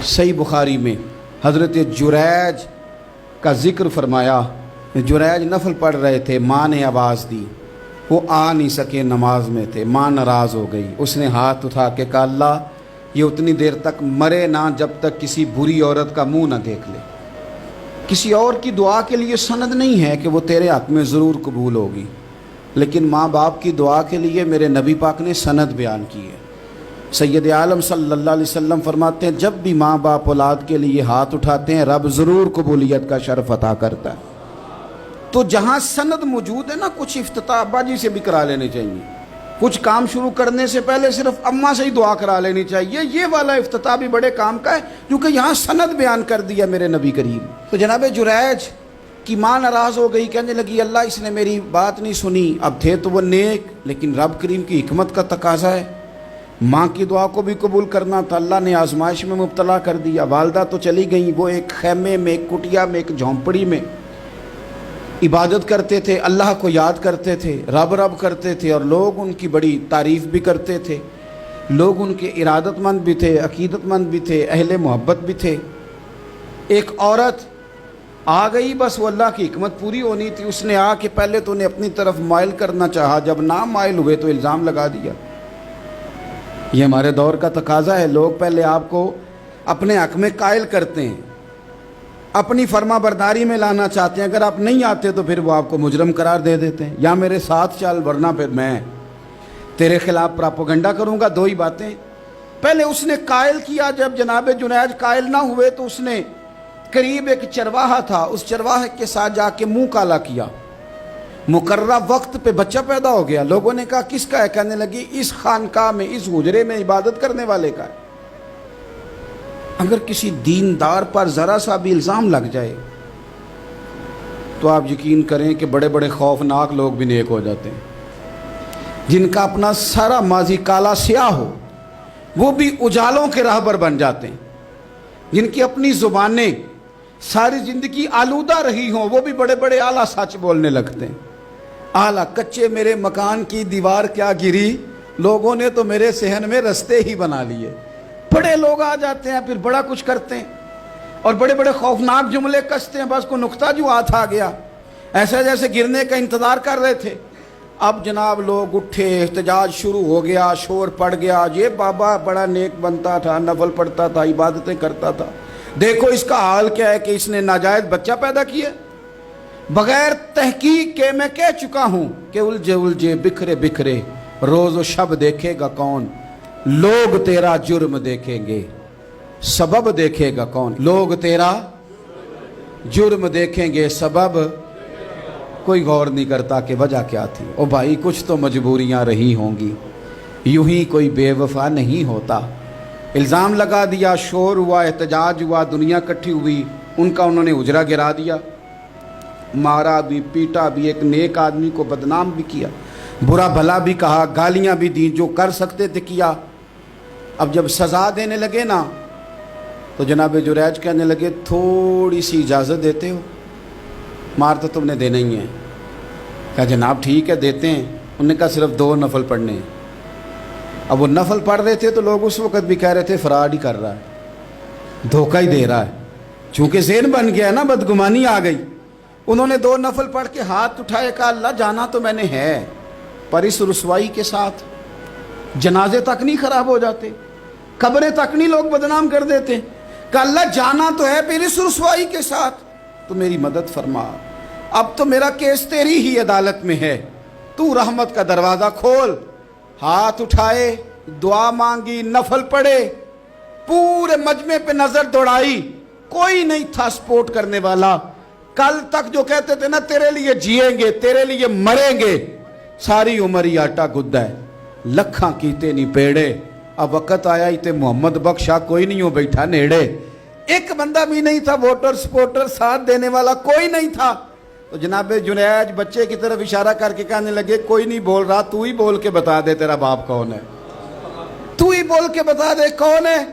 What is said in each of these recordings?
صحیح بخاری میں حضرت جریج کا ذکر فرمایا. جریج نفل پڑھ رہے تھے, ماں نے آواز دی, وہ آ نہیں سکے, نماز میں تھے, ماں ناراض ہو گئی. اس نے ہاتھ اٹھا کے کہا اللہ یہ اتنی دیر تک مرے نہ جب تک کسی بری عورت کا منہ نہ دیکھ لے. کسی اور کی دعا کے لیے سند نہیں ہے کہ وہ تیرے حق میں ضرور قبول ہوگی, لیکن ماں باپ کی دعا کے لیے میرے نبی پاک نے سند بیان کی ہے. سید عالم صلی اللہ علیہ وسلم فرماتے ہیں جب بھی ماں باپ اولاد کے لیے ہاتھ اٹھاتے ہیں رب ضرور قبولیت کا شرف عطا کرتا ہے. تو جہاں سند موجود ہے نا, کچھ افتتاح ابا جی سے بھی کرا لینے چاہیے. کچھ کام شروع کرنے سے پہلے صرف اماں سے ہی دعا کرا لینی چاہیے. یہ والا افتتاح بھی بڑے کام کا ہے کیونکہ یہاں سند بیان کر دیا میرے نبی کریم. تو جناب جریج کی ماں ناراض ہو گئی, کہنے لگی اللہ اس نے میری بات نہیں سنی. اب تھے تو وہ نیک, لیکن رب کریم کی حکمت کا تقاضا ہے, ماں کی دعا کو بھی قبول کرنا تھا. اللہ نے آزمائش میں مبتلا کر دیا. والدہ تو چلی گئیں, وہ ایک خیمے میں, ایک کٹیا میں, ایک جھونپڑی میں عبادت کرتے تھے, اللہ کو یاد کرتے تھے, رب رب کرتے تھے, اور لوگ ان کی بڑی تعریف بھی کرتے تھے. لوگ ان کے ارادت مند بھی تھے, عقیدت مند بھی تھے, اہل محبت بھی تھے. ایک عورت آ گئی, بس وہ اللہ کی حکمت پوری ہونی تھی. اس نے آ کے پہلے تو انہیں اپنی طرف مائل کرنا چاہا, جب نہ مائل ہوئے تو الزام لگا دیا. یہ ہمارے دور کا تقاضا ہے. لوگ پہلے آپ کو اپنے حق میں قائل کرتے ہیں, اپنی فرما برداری میں لانا چاہتے ہیں. اگر آپ نہیں آتے تو پھر وہ آپ کو مجرم قرار دے دیتے ہیں, یا میرے ساتھ چل ورنہ پھر میں تیرے خلاف پراپوگنڈا کروں گا. دو ہی باتیں. پہلے اس نے قائل کیا, جب جناب جنید قائل نہ ہوئے تو اس نے قریب ایک چرواہا تھا, اس چرواہے کے ساتھ جا کے منہ کالا کیا. مقررہ وقت پہ بچہ پیدا ہو گیا. لوگوں نے کہا کس کا ہے؟ کہنے لگی اس خانقاہ میں, اس حجرے میں عبادت کرنے والے کا ہے. اگر کسی دیندار پر ذرا سا بھی الزام لگ جائے تو آپ یقین کریں کہ بڑے بڑے خوفناک لوگ بھی نیک ہو جاتے ہیں. جن کا اپنا سارا ماضی کالا سیاہ ہو وہ بھی اجالوں کے راہبر بن جاتے ہیں. جن کی اپنی زبانیں ساری زندگی آلودہ رہی ہوں وہ بھی بڑے بڑے اعلیٰ سچ بولنے لگتے ہیں. اعلیٰ کچے میرے مکان کی دیوار کیا گری, لوگوں نے تو میرے صحن میں رستے ہی بنا لیے. بڑے لوگ آ جاتے ہیں, پھر بڑا کچھ کرتے ہیں اور بڑے بڑے خوفناک جملے کستے ہیں. بس کو نقطہ جو ہاتھ آ گیا, ایسے جیسے گرنے کا انتظار کر رہے تھے. اب جناب لوگ اٹھے, احتجاج شروع ہو گیا, شور پڑ گیا. یہ بابا بڑا نیک بنتا تھا, نفل پڑھتا تھا, عبادتیں کرتا تھا, دیکھو اس کا حال کیا ہے کہ اس نے ناجائز بچہ پیدا کیا. بغیر تحقیق کے میں کہہ چکا ہوں کہ الجھے الجھے بکھرے بکھرے روز و شب دیکھے گا کون. لوگ تیرا جرم دیکھیں گے, سبب دیکھے گا کون. لوگ تیرا جرم دیکھیں گے, سبب کوئی غور نہیں کرتا کہ وجہ کیا تھی. او بھائی کچھ تو مجبوریاں رہی ہوں گی, یوں ہی کوئی بے وفا نہیں ہوتا. الزام لگا دیا, شور ہوا, احتجاج ہوا, دنیا کٹھی ہوئی. ان کا انہوں نے اجرا گرا دیا, مارا بھی, پیٹا بھی, ایک نیک آدمی کو بدنام بھی کیا, برا بھلا بھی کہا, گالیاں بھی دیں, جو کر سکتے تھے کیا. اب جب سزا دینے لگے نا تو جناب جریج کہنے لگے تھوڑی سی اجازت دیتے ہو, مار تو تم نے دینا ہی ہے. کہا جناب ٹھیک ہے دیتے ہیں. انہوں نے کہا صرف 2 نفل پڑھنے ہیں. اب وہ نفل پڑھ رہے تھے تو لوگ اس وقت بھی کہہ رہے تھے فراڈ ہی کر رہا ہے, دھوکہ ہی دے رہا ہے. چونکہ ذہن بن گیا نا, بدگمانی آ گئی. انہوں نے 2 نفل پڑھ کے ہاتھ اٹھائے, کہا اللہ جانا تو میں نے ہے, پر اس رسوائی کے ساتھ جنازے تک نہیں خراب ہو جاتے, قبریں تک نہیں لوگ بدنام کر دیتے. کہ اللہ جانا تو ہے, پھر اس رسوائی کے ساتھ تو میری مدد فرما. اب تو میرا کیس تیری ہی عدالت میں ہے, تو رحمت کا دروازہ کھول. ہاتھ اٹھائے, دعا مانگی, نفل پڑھے, پورے مجمع پہ نظر دوڑائی, کوئی نہیں تھا سپورٹ کرنے والا. کل تک جو کہتے تھے نا تیرے لیے جیئیں گے, تیرے لیے مریں گے, ساری عمر ہی آٹا گدہ ہے, لکھاں کیتے نہیں پیڑے. اب وقت آیا ہی تے محمد بخشا کوئی نہیں ہو بیٹھا نیڑے. ایک بندہ بھی نہیں تھا, ووٹر سپورٹر ساتھ دینے والا کوئی نہیں تھا. تو جناب جنید بچے کی طرف اشارہ کر کے کہنے لگے کوئی نہیں بول رہا, تو ہی بول کے بتا دے تیرا باپ کون ہے, تو ہی بول کے بتا دے کون ہے.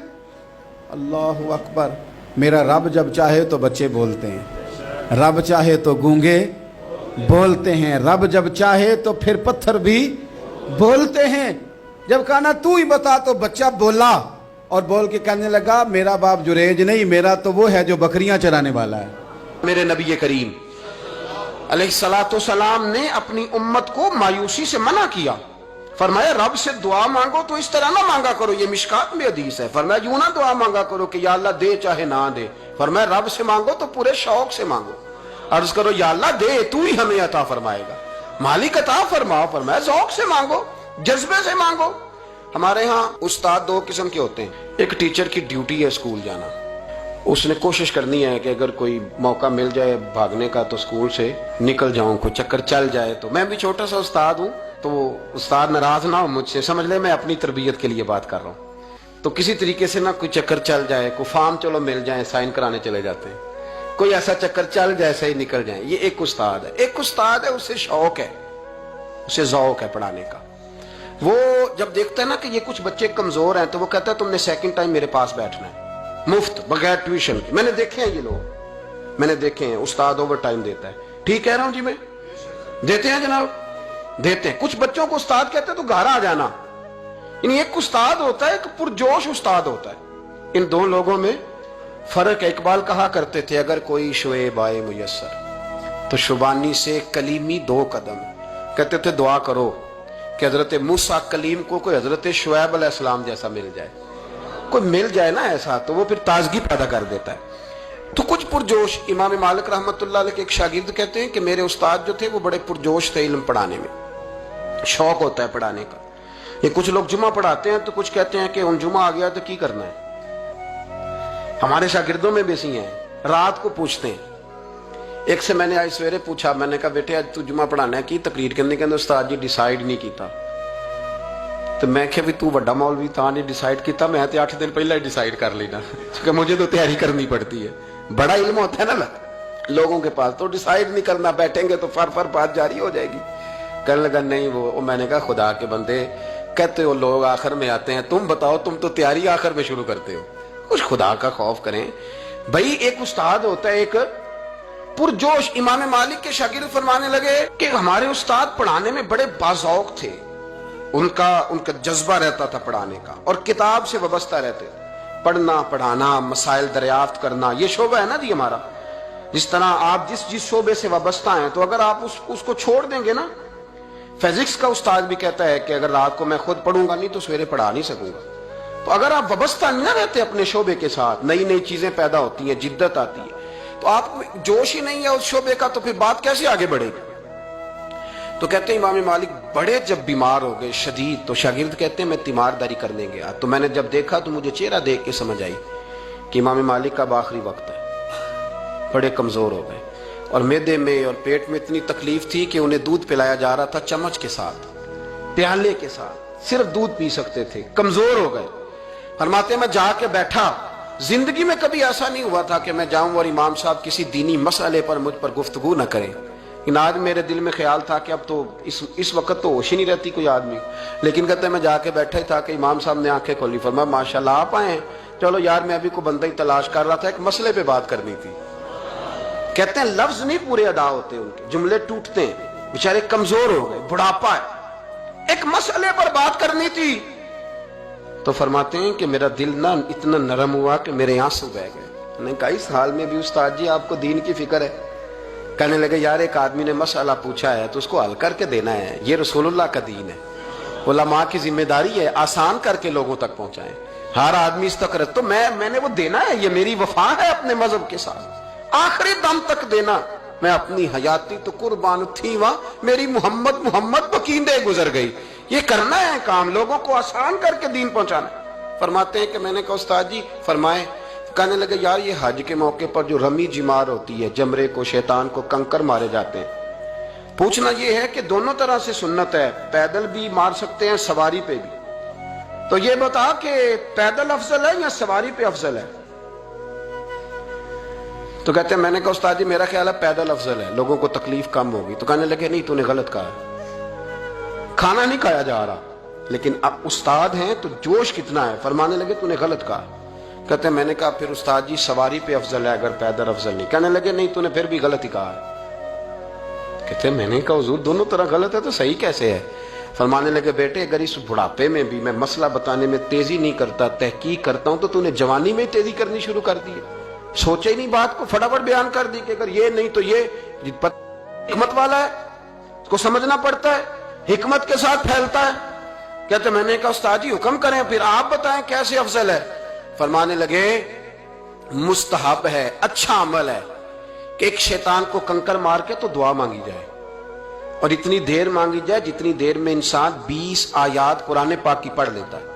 اللہ اکبر. میرا رب جب چاہے تو بچے بولتے ہیں, رب چاہے تو گونگے بولتے ہیں, رب جب چاہے تو پھر پتھر بھی بولتے ہیں. جب کہا نا تو ہی بتا تو بچہ بولا. اور بول کے کہنے لگا میرا باپ جریج نہیں، میرا تو وہ ہے جو بکریاں چرانے والا ہے۔ میرے نبی کریم علیہ الصلوۃ والسلام نے اپنی امت کو مایوسی سے منع کیا، فرمایا رب سے دعا مانگو تو اس طرح نہ مانگا کرو، یہ مشکات میں حدیث ہے، فرمایا یوں نہ دعا مانگا کرو کہ یا اللہ دے چاہے نہ دے، فرمایا رب سے مانگو تو پورے شوق سے مانگو، عرض کرو یا اللہ دے تو ہی ہمیں عطا فرمائے گا، مالک عطا فرماؤ، فرمایا ذوق سے مانگو، جذبے سے مانگو۔ ہمارے ہاں استاد دو قسم کے ہوتے ہیں، ایک ٹیچر کی ڈیوٹی ہے اسکول جانا، اس نے کوشش کرنی ہے کہ اگر کوئی موقع مل جائے بھاگنے کا تو اسکول سے نکل جاؤں، کوئی چکر چل جائے تو۔ میں بھی چھوٹا سا استاد ہوں تو استاد ناراض نہ ہو مجھ سے، سمجھ لے میں اپنی تربیت کے لیے بات کر رہا ہوں، تو کسی طریقے سے نہ کوئی چکر چل جائے، کوئی فارم چلو مل جائے، سائن کرانے چلے جاتے ہیں، کوئی ایسا چکر چل جائے صحیح نکل جائیں، یہ ایک استاد ہے۔ ایک استاد ہے اسے شوق ہے، اسے ذوق ہے پڑھانے کا، وہ جب دیکھتا ہے نا کہ یہ کچھ بچے کمزور ہیں تو وہ کہتا ہے تم نے سیکنڈ ٹائم میرے پاس بیٹھنا ہے مفت بغیر ٹیوشن کے۔ میں نے دیکھے ہیں یہ لوگ، میں نے دیکھے ہیں استاد اوور ٹائم دیتا ہے، ٹھیک کہہ رہا ہوں جی میں؟ دیتے ہیں جناب، دیتے ہیں۔ کچھ بچوں کو استاد کہتے ہیں تو گھر آ جانا، یعنی ایک استاد ہوتا ہے، ایک پرجوش استاد ہوتا ہے، ان دو لوگوں میں فرق ہے۔ اقبال کہا کرتے تھے اگر کوئی شعیب آئے میسر تو شبانی سے کلیمی دو قدم، کہتے تھے دعا کرو کہ حضرت موسیٰ کلیم کو کوئی حضرت شعیب علیہ السلام جیسا مل جائے، کوئی مل جائے نا ایسا تو وہ پھر تازگی پیدا کر دیتا ہے۔ تو کچھ پرجوش، امام مالک رحمۃ اللہ علیہ کے ایک شاگرد کہتے ہیں کہ میرے استاد جو تھے وہ بڑے پرجوش تھے، علم پڑھانے میں شوق ہوتا ہے پڑھانے کا۔ یہ کچھ لوگ جمعہ پڑھاتے ہیں تو کچھ کہتے ہیں کہ ان جمعہ آ گیا تو کی کرنا ہے۔ ہمارے شاگردوں میں بھی ایسی ہیں، رات کو پوچھتے ہیں۔ ایک سے میں نے آج سویرے پوچھا، میں نے کہا بیٹے آج تو جمعہ پڑھانا ہے کی تقریر کرنے کے اندر؟ استاد جی ڈیسائیڈ نہیں کیتا۔ تو میں کہ بھی تو بڑا مولوی تھا نہیں ڈیسائیڈ کیتا، میں تے 8 دن پہلے ہی ڈیسائیڈ کر لینا، کیونکہ مجھے تو تیاری کرنی پڑتی ہے، بڑا علم ہوتا ہے نا لوگوں کے پاس، تو ڈیسائیڈ نہیں کرنا، بیٹھیں گے تو فر بات جاری ہو جائے گی۔ کہنے لگا نہیں وہ میں نے کہا خدا کے بندے کہتے ہو لوگ آخر میں آتے ہیں، تم بتاؤ تم تو تیاری آخر میں شروع کرتے ہو، کچھ خدا کا خوف کریں بھائی۔ ایک استاد ہوتا ہے ایک پرجوش۔ امام مالک کے شاگرد فرمانے لگے کہ ہمارے استاد پڑھانے میں بڑے باذوق تھے، ان کا جذبہ رہتا تھا پڑھانے کا، اور کتاب سے وابستہ رہتے تھے، پڑھنا پڑھانا مسائل دریافت کرنا، یہ شعبہ ہے نا جی ہمارا۔ جس طرح آپ جس شعبے سے وابستہ ہیں تو اگر آپ اس کو چھوڑ دیں گے نا، فزکس کا استاد بھی کہتا ہے کہ اگر رات کو میں خود پڑھوں گا نہیں تو سویرے پڑھا نہیں سکوں گا۔ تو اگر آپ وابستہ نہیں نہ رہتے اپنے شعبے کے ساتھ، نئی نئی چیزیں پیدا ہوتی ہیں، جدت آتی ہے، تو آپ کو جوش ہی نہیں ہے اس شعبے کا، تو پھر بات کیسے آگے بڑھے گی؟ تو کہتے ہیں امام مالک بڑے جب بیمار ہو گئے شدید، تو شاگرد کہتے ہیں میں تیمارداری کرنے گیا، تو میں نے جب دیکھا تو مجھے چہرہ دیکھ کے سمجھ آئی کہ امام مالک کا آخری وقت ہے، بڑے کمزور ہو گئے، اور معدے میں اور پیٹ میں اتنی تکلیف تھی کہ انہیں دودھ پلایا جا رہا تھا چمچ کے ساتھ، پیالے کے ساتھ، صرف دودھ پی سکتے تھے، کمزور ہو گئے۔ فرماتے ہیں میں جا کے بیٹھا، زندگی میں کبھی ایسا نہیں ہوا تھا کہ میں جاؤں اور امام صاحب کسی دینی مسئلے پر مجھ پر گفتگو نہ کریں، لیکن آج میرے دل میں خیال تھا کہ اب تو اس وقت تو ہوش ہی نہیں رہتی کوئی آدمی، لیکن کہتے ہیں میں جا کے بیٹھا ہی تھا کہ امام صاحب نے آنکھیں کھولی، فرمایا ماشاءاللہ آپ آئے ہیں، چلو یار میں ابھی کوئی بندہ ہی تلاش کر رہا تھا، ایک مسئلے پہ بات کرنی تھی۔ کہتے ہیں لفظ نہیں پورے ادا ہوتے، ان کے جملے ٹوٹتے ہیں، بیچارے کمزور ہو گئے، بڑھاپا ہے، ایک مسئلے پر بات کرنی تھی۔ تو فرماتے ہیں کہ میرا دل نہ اتنا نرم ہوا کہ میرے آنسو بہہ گئے۔ میں نے کہا اس حال میں بھی استاد جی آپ کو دین کی فکر ہے؟ کہنے لگے یار ایک آدمی نے مسئلہ پوچھا ہے تو اس کو حل کر کے دینا ہے، یہ رسول اللہ کا دین ہے، علماء کی ذمہ داری ہے آسان کر کے لوگوں تک پہنچائیں، ہر آدمی اس تک تو میں نے وہ دینا ہے، یہ میری وفا ہے اپنے مذہب کے ساتھ، آخری دم تک دینا۔ میں اپنی حیاتی تو قربان تھی وہاں، میری محمد بکیندے گزر گئی، یہ کرنا ہے کام، لوگوں کو آسان کر کے دین پہنچانا۔ فرماتے ہیں کہ میں نے کہا استاد جی فرمائیں، کہنے لگے یار یہ حج کے موقع پر جو رمی جمار ہوتی ہے، جمرے کو شیطان کو کنکر مارے جاتے ہیں، پوچھنا یہ ہے کہ دونوں طرح سے سنت ہے، پیدل بھی مار سکتے ہیں سواری پہ بھی، تو یہ بتا کہ پیدل افضل ہے یا سواری پہ افضل ہے؟ تو کہتے ہیں میں نے کہا استاد جی میرا خیال ہے پیدل افضل ہے، لوگوں کو تکلیف کم ہوگی۔ تو کہنے لگے نہیں تو نے غلط کہا، کھانا نہیں کھایا جا رہا، لیکن اب استاد ہیں تو جوش کتنا ہے، فرمانے لگے تو نے غلط کہا۔ کہتے ہیں میں نے کہا پھر استاد جی سواری پہ افضل ہے اگر پیدل افضل نہیں؟ کہنے لگے نہیں تو نے پھر بھی غلط ہی کہا ہے۔ کہتے ہیں میں نے کہا حضور دونوں طرح غلط ہے تو صحیح کیسے ہے؟ فرمانے لگے بیٹے اگر اس بڑھاپے میں بھی میں مسئلہ بتانے میں تیزی نہیں کرتا، تحقیق کرتا ہوں، تو تو نے جوانی میں ہی تیزی کرنی شروع کر دی ہے، سوچے ہی نہیں بات کو، فٹافٹ بیان کر دی کہ اگر یہ نہیں تو یہ حکمت والا ہے، اس کو سمجھنا پڑتا ہے، حکمت کے ساتھ پھیلتا ہے۔ کہتے میں نے کہا استاد جی حکم کریں، پھر آپ بتائیں کیسے افضل ہے۔ فرمانے لگے مستحب ہے، اچھا عمل ہے کہ ایک شیطان کو کنکر مار کے تو دعا مانگی جائے، اور اتنی دیر مانگی جائے جتنی دیر میں انسان 20 آیات قرآن پاک کی پڑھ لیتا ہے،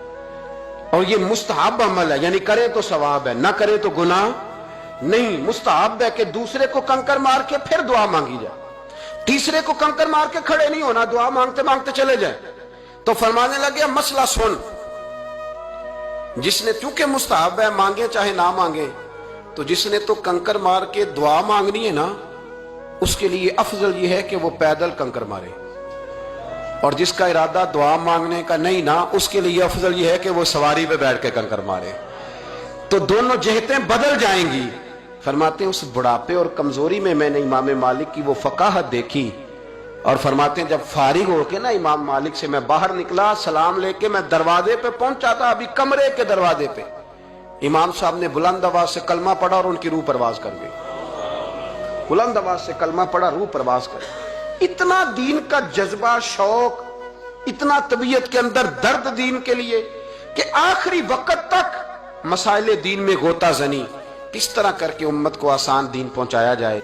اور یہ مستحب عمل ہے، یعنی کرے تو ثواب ہے، نہ کرے تو گناہ نہیں۔ مستحب ہے کہ دوسرے کو کنکر مار کے پھر دعا مانگی جائے، تیسرے کو کنکر مار کے کھڑے نہیں ہونا، دعا مانگتے مانگتے چلے جائیں۔ تو فرمانے لگے مسئلہ سن، جس نے چونکہ مستحب ہے مانگے چاہے نہ مانگے، تو جس نے تو کنکر مار کے دعا مانگنی ہے نا، اس کے لیے افضل یہ ہے کہ وہ پیدل کنکر مارے، اور جس کا ارادہ دعا مانگنے کا نہیں نا، اس کے لیے افضل یہ ہے کہ وہ سواری پہ بیٹھ کے کنکر مارے۔ تو دونوں جہتیں بدل جائیں گی۔ فرماتے ہیں اس بڑھاپے اور کمزوری میں میں نے امام مالک کی وہ فقاہت دیکھی، اور فرماتے ہیں جب فارغ ہو کے نا امام مالک سے میں باہر نکلا، سلام لے کے میں دروازے پہ پہنچا تھا، ابھی کمرے کے دروازے پہ امام صاحب نے بلند آواز سے کلمہ پڑھا اور ان کی روح پرواز کر گئی۔ بلند آواز سے کلمہ پڑھا، روح پرواز کر گئی۔ اتنا دین کا جذبہ، شوق، اتنا طبیعت کے اندر درد دین کے لیے کہ آخری وقت تک مسائل دین میں غوطہ زنی، کس طرح کر کے امت کو آسان دین پہنچایا جائے۔